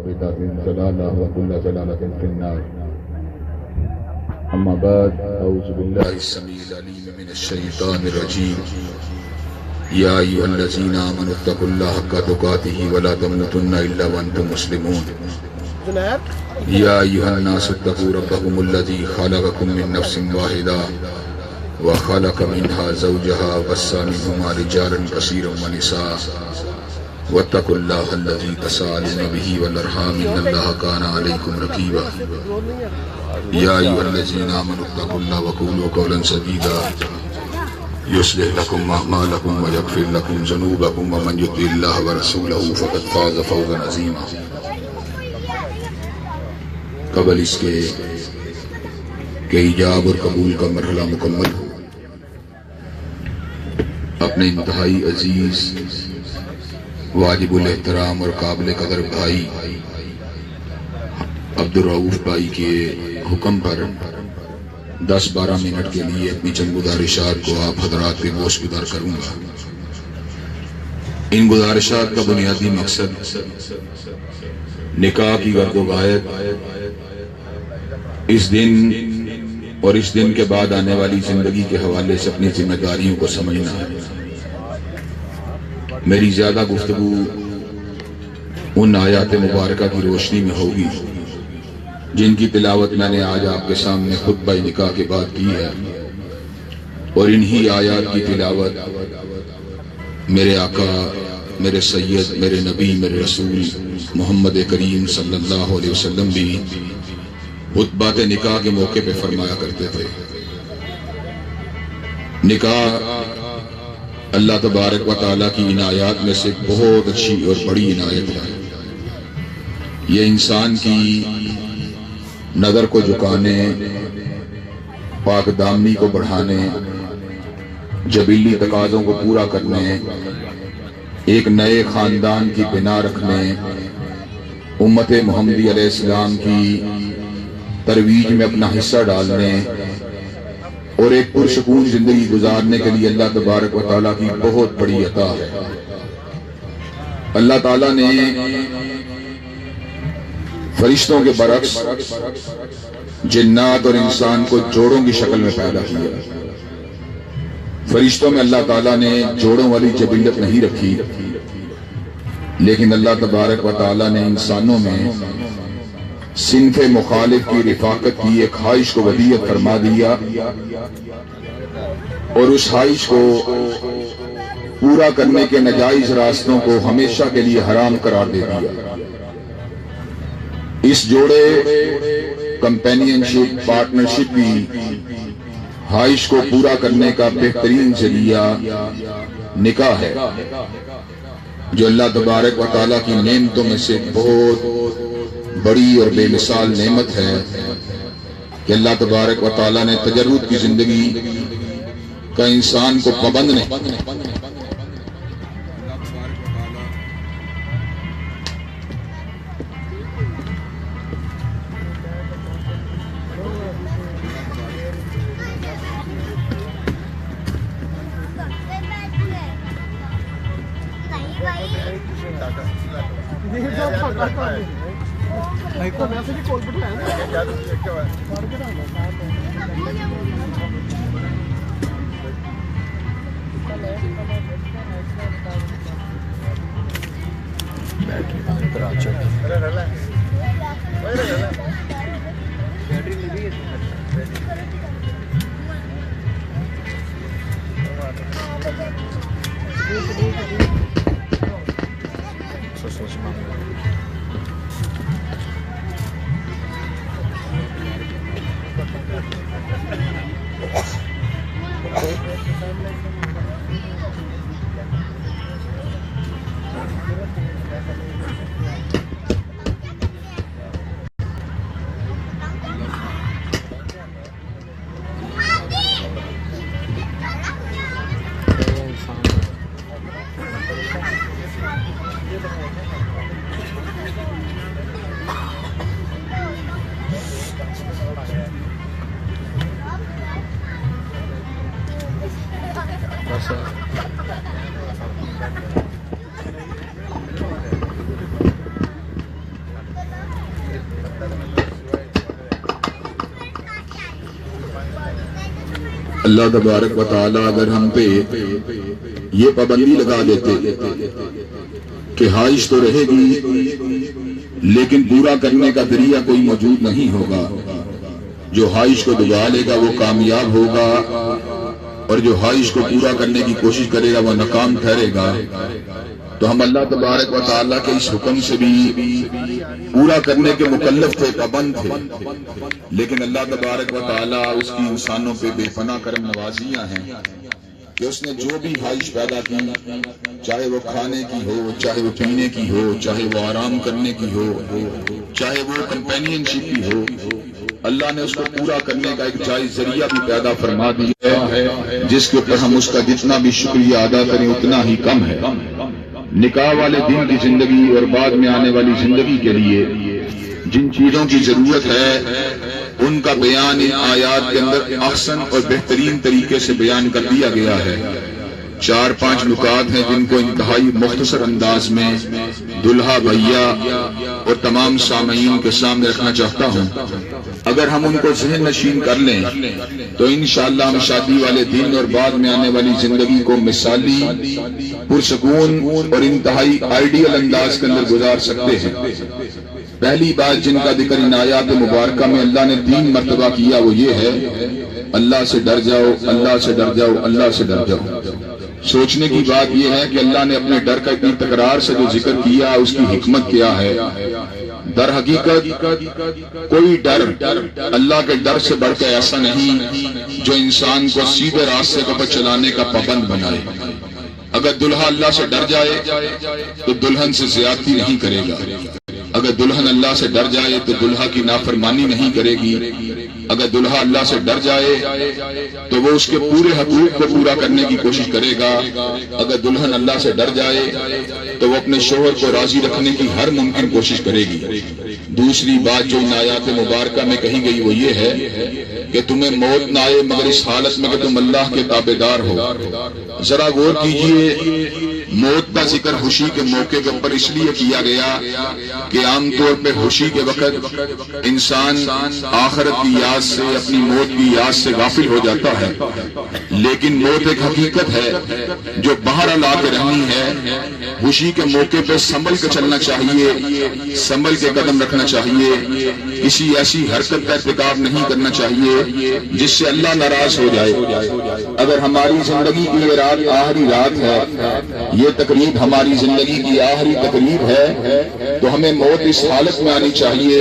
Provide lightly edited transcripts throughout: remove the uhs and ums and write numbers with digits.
بدعة ضلالة وكل ضلالة في النار. أما بعد، أعوذ بالله السميع العليم من الشيطان الرجيم. يا أيها الذين آمنوا اتقوا الله حق تقاته ولا تموتن إلا وأنتم مسلمون. يا أيها الناس اتقوا ربكم الذي خلقكم من نفس واحدة وخلق منها زوجها وبث منهما رجالا كثيرا ونساء واتقوا الله الذي تساءلون به والأرحام إن الله كان عليكم رقيبا. يا أيها الذين آمنوا اتقوا الله وقولوا قولا سديدا يصلح لكم أعمالكم ويغفر لكم ذنوبكم ومن يطع الله ورسوله فقد فاز فوزا عظيما. قبل اس کے کہ ایجاب اور قبول کا مرحلہ مکمل ہو، اپنے انتہائی عزیز، واجب الاحترام اور قابل قدر بھائی عبدالرؤوف بھائی کے حکم پر 10-12 منٹ کے لیے اپنی چند گزارشات کو آپ حضرات پہ گوش گزار کروں گا۔ ان گزارشات کا بنیادی مقصد نکاح کی گرد و غایت، اس دن اور اس دن کے بعد آنے والی زندگی کے حوالے سے اپنی ذمہ داریوں کو سمجھنا ہے۔ میری زیادہ گفتگو ان آیات مبارکہ کی روشنی میں ہوگی جن کی تلاوت میں نے آج آپ کے سامنے خطبہ نکاح کے بعد کی ہے، اور انہی آیات کی تلاوت میرے آقا، میرے سید، میرے نبی، میرے رسول محمد کریم صلی اللہ علیہ وسلم بھی خطبات نکاح کے موقع پہ فرمایا کرتے تھے۔ نکاح اللہ تبارک و تعالیٰ کی عنایات میں سے بہت اچھی اور بڑی عنایت ہے۔ یہ انسان کی نظر کو جھکانے، پاک دامنی کو بڑھانے، جبیلی تقاضوں کو پورا کرنے، ایک نئے خاندان کی بنا رکھنے، امت محمدی علیہ السلام کی ترویج میں اپنا حصہ ڈالنے اور ایک پرسکون زندگی گزارنے کے لیے اللہ تبارک و تعالیٰ کی بہت بڑی عطا ہے۔ اللہ تعالیٰ نے فرشتوں کے برعکس جنات اور انسان کو جوڑوں کی شکل میں پیدا کیا۔ فرشتوں میں اللہ تعالیٰ نے جوڑوں والی جبلت نہیں رکھی، لیکن اللہ تبارک و تعالیٰ نے انسانوں میں صنف مخالف کی رفاقت کی ایک خواہش کو ودیعت فرما دیا، اور اس خواہش کو پورا کرنے کے ناجائز راستوں کو ہمیشہ کے لیے حرام قرار دے دیا۔ اس جوڑے کمپینین شپ، پارٹنرشپ کی خواہش کو پورا کرنے کا بہترین ذریعہ نکاح ہے، جو اللہ تبارک و تعالیٰ کی نعمتوں میں سے بہت بڑی اور بے مثال نعمت ہے کہ اللہ تبارک و تعالیٰ نے تجرد کی زندگی کا انسان کو پابند نہیں۔ اللہ تبارک و تعالی اگر ہم پہ یہ پابندی لگا دیتے کہ حائش تو رہے گی لیکن پورا کرنے کا ذریعہ کوئی موجود نہیں ہوگا، جو حائش کو دبا لے گا وہ کامیاب ہوگا اور جو حائش کو پورا کرنے کی کوشش کرے گا وہ ناکام ٹھہرے گا، تو ہم اللہ تبارک و تعالیٰ کے اس حکم سے بھی پورا کرنے کے مکلف تھے، پابند تھے، لیکن اللہ تبارک و تعالیٰ اس کی انسانوں پہ بے پناہ کرم نوازیاں ہیں کہ اس نے جو بھی خواہش پیدا کی، چاہے وہ کھانے کی ہو، چاہے وہ پینے کی ہو، چاہے وہ آرام کرنے کی ہو، چاہے وہ کمپینین شپ کی ہو، اللہ نے اس کو پورا کرنے کا ایک جائز ذریعہ بھی پیدا فرما دیا ہے، جس کے اوپر ہم اس کا جتنا بھی شکریہ ادا کریں اتنا ہی کم ہے۔ نکاح والے دن کی زندگی اور بعد میں آنے والی زندگی کے لیے جن چیزوں کی ضرورت ہے ان کا بیان ان آیات کے اندر احسن اور بہترین طریقے سے بیان کر دیا گیا ہے۔ 4-5 نکات ہیں جن کو انتہائی مختصر انداز میں دلہا بھیا اور تمام سامعین کے سامنے رکھنا چاہتا ہوں۔ اگر ہم ان کو ذہن نشین کر لیں تو انشاءاللہ ہم شادی والے دن اور بعد میں آنے والی زندگی کو مثالی، پرسکون اور انتہائی آئیڈیل انداز کے اندر گزار سکتے ہیں۔ پہلی بات جن کا ذکر ان آیات مبارکہ میں اللہ نے 3 مرتبہ کیا وہ یہ ہے، اللہ سے ڈر جاؤ، اللہ سے ڈر جاؤ، اللہ سے ڈر جاؤ۔ سوچنے کی بات یہ ہے کہ اللہ نے اپنے ڈر کا اتنی تکرار سے جو ذکر کیا اس کی حکمت کیا ہے۔ در حقیقت کوئی ڈر اللہ کے ڈر سے بڑھ کے ایسا نہیں جو انسان کو سیدھے راستے پر چلانے کا پابند بنائے۔ اگر دلہا اللہ سے ڈر جائے تو دلہن سے زیادتی نہیں کرے گا، اگر دلہن اللہ سے ڈر جائے تو دلہا کی نافرمانی نہیں کرے گی، اگر دلہا اللہ سے ڈر جائے تو وہ اس کے پورے حقوق کو پورا کرنے کی کوشش کرے گا، اگر دلہن اللہ سے ڈر جائے تو وہ اپنے شوہر کو راضی رکھنے کی ہر ممکن کوشش کرے گی۔ دوسری بات جو ان آیات مبارکہ میں کہی گئی وہ یہ ہے کہ تمہیں موت نہ آئے مگر اس حالت میں کہ تم اللہ کے تابعدار ہو۔ ذرا غور کیجئے، موت کا ذکر خوشی کے موقع کے اوپر اس لیے کیا گیا کہ عام طور پہ خوشی کے وقت انسان آخرت کی یاد سے، اپنی موت کی یاد سے غافل ہو جاتا ہے، لیکن موت ایک حقیقت ہے جو باہر لا کے رہنی ہے۔ خوشی کے موقع پہ سنبھل کے چلنا چاہیے، سنبھل کے قدم رکھنا چاہیے، کسی ایسی حرکت کا ارتکاب نہیں کرنا چاہیے جس سے اللہ ناراض ہو جائے۔ اگر ہماری زندگی کی یہ رات آخری رات ہے، یہ تقریب ہماری زندگی کی آخری تقریب ہے، تو ہمیں موت اس حالت میں آنی چاہیے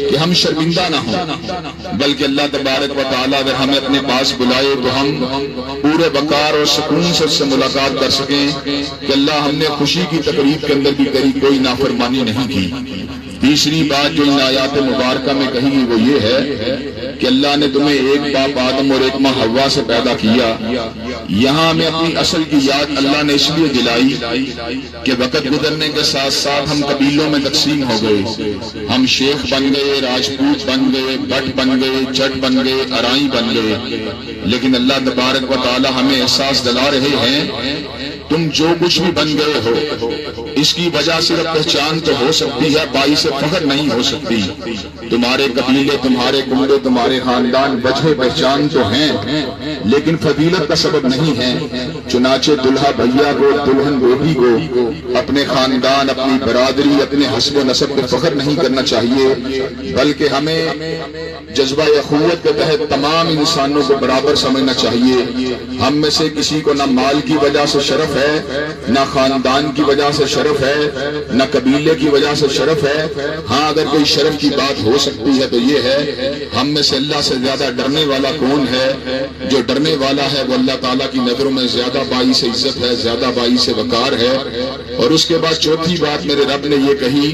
کہ ہم شرمندہ نہ ہوں، بلکہ اللہ تبارک و تعالیٰ اگر ہمیں اپنے پاس بلائے تو ہم پورے وقار اور سکون سے اس سے ملاقات کر سکیں کہ اللہ ہم نے خوشی کی تقریب کے اندر بھی تیری کوئی نافرمانی نہیں کی۔ تیسری بات جو ان آیات مبارکہ میں کہی گئی وہ یہ ہے کہ اللہ نے تمہیں ایک باپ آدم اور ایک ماں حوا سے پیدا کیا۔ یہاں ہمیں اپنی اصل کی یاد اللہ نے اس لیے دلائی کہ وقت گزرنے کے ساتھ ساتھ ہم قبیلوں میں تقسیم ہو گئے، ہم شیخ بن گئے، راجپوت بن گئے، بٹ بن گئے، جٹ بن گئے، ارائی بن گئے، لیکن اللہ تبارک و تعالی ہمیں احساس دلا رہے ہیں تم جو کچھ بھی بن گئے ہو اس کی وجہ صرف پہچان تو ہو سکتی ہے، باعث فخر نہیں ہو سکتی۔ تمہارے قبیلے، تمہارے کنبے، تمہارے خاندان وجہ پہچان تو ہیں لیکن فضیلت کا سبب نہیں ہے۔ چنانچہ دلہا بھیا کو، دلہن بیٹی کو اپنے خاندان، اپنی برادری، اپنے حسب و نسب پہ فخر نہیں کرنا چاہیے، بلکہ ہمیں جذبہ اخوت کے تحت تمام انسانوں کو برابر سمجھنا چاہیے۔ ہم میں سے کسی کو نہ مال کی وجہ سے شرف ہے، نہ خاندان کی وجہ سے شرف ہے، نہ قبیلے کی وجہ سے شرف ہے۔ ہاں اگر کوئی شرف کی بات ہو سکتی ہے تو یہ ہے ہم میں سے اللہ سے زیادہ ڈرنے والا کون ہے؟ جو ڈرنے والا ہے وہ اللہ تعالیٰ کی نظروں میں زیادہ باعث عزت ہے، زیادہ باعث وقار ہے۔ اور اس کے بعد چوتھی بات میرے رب نے یہ کہی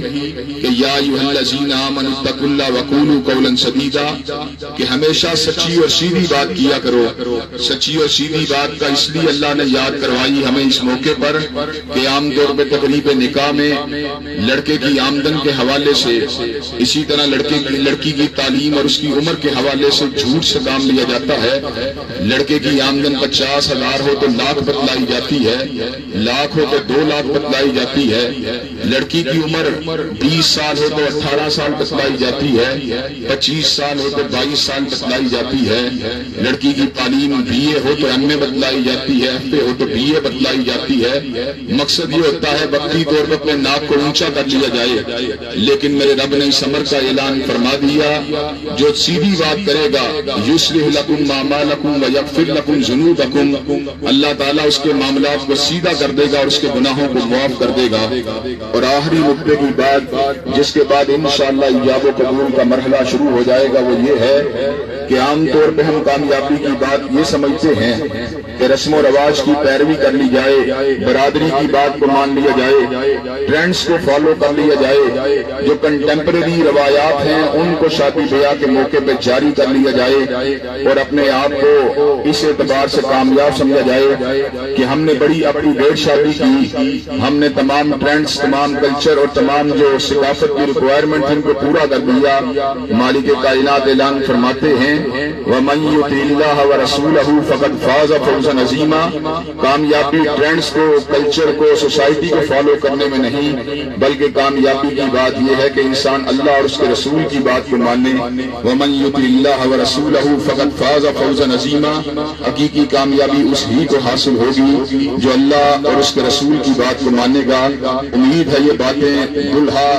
کہ یا ایھا الذین آمنوا اتقوا اللہ وقولوا قولا سدیدا، کہ ہمیشہ سچی اور سیدھی بات کیا کرو۔ سچی اور سیدھی بات کا اس لیے اللہ نے یاد کروائی ہمیں اس موقع پر کہ عام طور پہ تقریر تقریب نکاح میں لڑکے کی آمدن کے حوالے سے، اسی طرح لڑکی کی تعلیم اور اس کی عمر کے حوالے سے جھوٹ سے کام لیا جاتا ہے۔ لڑکے کی آمدن 50,000 ہو تو لاکھ بتلائی جاتی ہے، لاکھ ہو تو 2 لاکھ بتلائی جاتی ہے۔ لڑکی کی عمر 20 سال ہو تو 18 سال بتلائی جاتی ہے، 25 سال ہو تو 22 سال بتلائی جاتی ہے۔ لڑکی کی تعلیم BA ہو تو MA بتلائی جاتی ہے، FA ہو تو BA بتلائی جاتی ہے۔ مقصد یہ ہوتا ہے وقتی طور پر اپنے ناک کو اونچا کر لیا جائے، لیکن میرے رب نے اس امر کا اعلان فرما دیا، جو سیدھی بات کرے گا یصلح لکم اعمالکم ویغفر لکم ذنوبکم، اللہ تعالیٰ اس کے معاملات کو سیدھا کر دے گا اور اس کے گناہوں کو معاف کر دے گا۔ اور آخری نقطے کی بات جس کے بعد انشاءاللہ ایجاب و قبول کا مرحلہ شروع ہو جائے گا وہ یہ ہے کہ عام طور پہ ہم کامیابی کی بات یہ سمجھتے ہیں کہ رسم و رواج کی پیروی کر لی جائے، برادری کی بات کو مان لیا جائے، ٹرینڈز کو فالو کر لیا جائے، جو کنٹمپریری روایات ہیں ان کو شادی بیاہ کے موقع پہ جاری کر لیا جائے اور اپنے آپ کو اس اعتبار سے کامیاب سمجھا جائے کہ ہم نے بڑی اپ ٹو ڈیٹ شادی کی، ہم نے تمام ٹرینڈز، تمام کلچر اور تمام جو ثقافت کی ریکوائرمنٹ ان کو پورا کر دیا۔ مالک کائنات اعلان فرماتے ہیں وَمَن يُطِعِ اللَّهَ وَرَسُولَهُ فَقَدْ فَازَ فَوْزًا عَظِيمًا۔ کامیابی ٹرینڈز کو، کلچر کو، سوسائٹی کو فالو کرنے میں نہیں، بلکہ کامیابی کی بات یہ ہے کہ انسان اللہ اور اس کے رسول کی بات کو مانے۔ وَمَن يُطِعِ اللَّهَ وَرَسُولَهُ فَقَدْ فَازَ فَوْزًا عَظِيمًا۔ حقیقی کامیابی اس ہی کو حاصل ہوگی جو اللہ اور اس کے رسول کی بات کو مانے گا۔ امید ہے یہ باتیں دلہا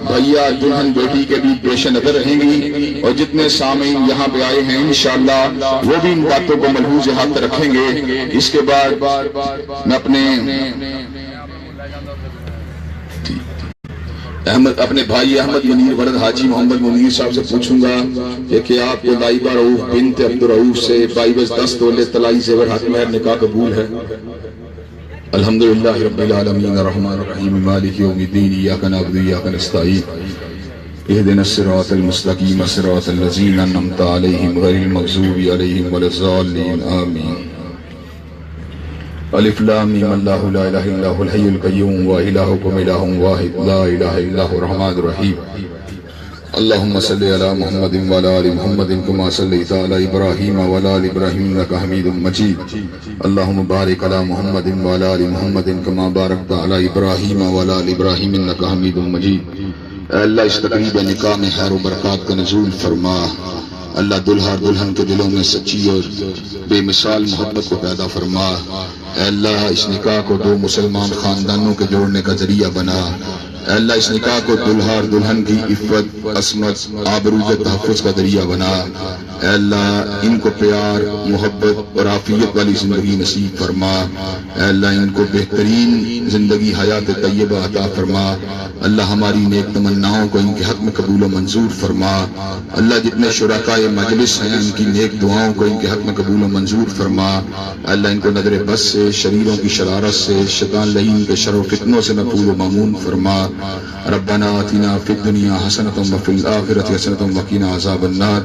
بھیا دلہن بیٹی کے بھی پیش نظر رہیں گی، اور جتنے سامعین یہاں پہ آئے ہیں انشاءاللہ وہ بھی ان باتوں کو ملحوظ ہاتھ رکھیں گے۔ اس کے بعد میں اپنے بھائی احمد منیر ولد حاجی محمد منیر صاحب سے پوچھوں گا کہ کیا آپ کو لائبہ رؤوف بنت عبدالرؤوف سے 22 تولے طلائی زیور حق مہر نکاح قبول ہے؟ الحمدللہ رب العالمین الرحمن الرحیم مالک یوم الدین ایاک نعبد و ایاک نستعین اهدنا الصراط المستقیم صراط الذین انعمت علیہم غیر المغضوب علیہم ولا الضالین آمین۔ الف لام میم اللہ لا الہ الا هو الحی القیوم والہکم الہ واحد لا الہ الا هو الرحمن الرحیم۔ اللہم صلی علی محمد وعلی آل محمد کما صلیت علی ابراہیم وعلی آل ابراہیم انک حمید مجید۔ اللہم بارک علی محمد وعلی آل محمد کما بارکت علی ابراہیم وعلی آل ابراہیم انک حمید مجید۔ اے اللہ اس تقریب نکاح میں خیر و برکات کا نزول فرما، اللہ دلہا اور دلہن کے دلوں میں سچی اور بے مثال محبت کو پیدا فرما۔ اے اللہ اس نکاح کو 2 مسلمان خاندانوں کے جوڑنے کا ذریعہ بنا۔ اے اللہ اس نکاح کو دلہا اور دلہن کی عفت، عصمت، آبرو کے تحفظ کا ذریعہ بنا۔ اے اللہ ان کو پیار، محبت اور عافیت والی زندگی نصیب فرما۔ اے اللہ ان کو بہترین زندگی حیات طیبہ عطا فرما۔ اللہ ہماری نیک تمناؤں کو ان کے حق میں قبول و منظور فرما۔ اللہ جتنے شرکائے مجلس ہیں ان کی نیک دعاؤں کو ان کے حق میں قبول و منظور فرما۔ اللہ ان کو نظر بس سے، شریروں کی شرارت سے، شیطان لعین کے شر و فتنوں سے محفوظ و مامون فرما۔ ربنا آتنا فی الدنیا حسنۃ وفی الآخرۃ حسنۃ وقنا عذاب النار۔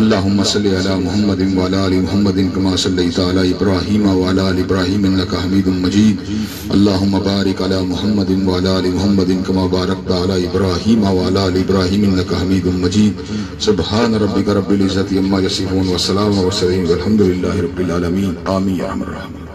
اللہم صلی علی محمد وعلی آل محمد کما صلیت علی ابراہیم وعلی آل ابراہیم انک حمید مجید۔ اللہم بارک علی محمد وعلی آل محمد کما بارکت علی ابراہیم وعلی آل ابراہیم انک حمید مجید۔ سبحان ربک رب العزۃ عما یصفون وسلام والحمد للہ رب العالمین آمین یا ارحم الراحمین۔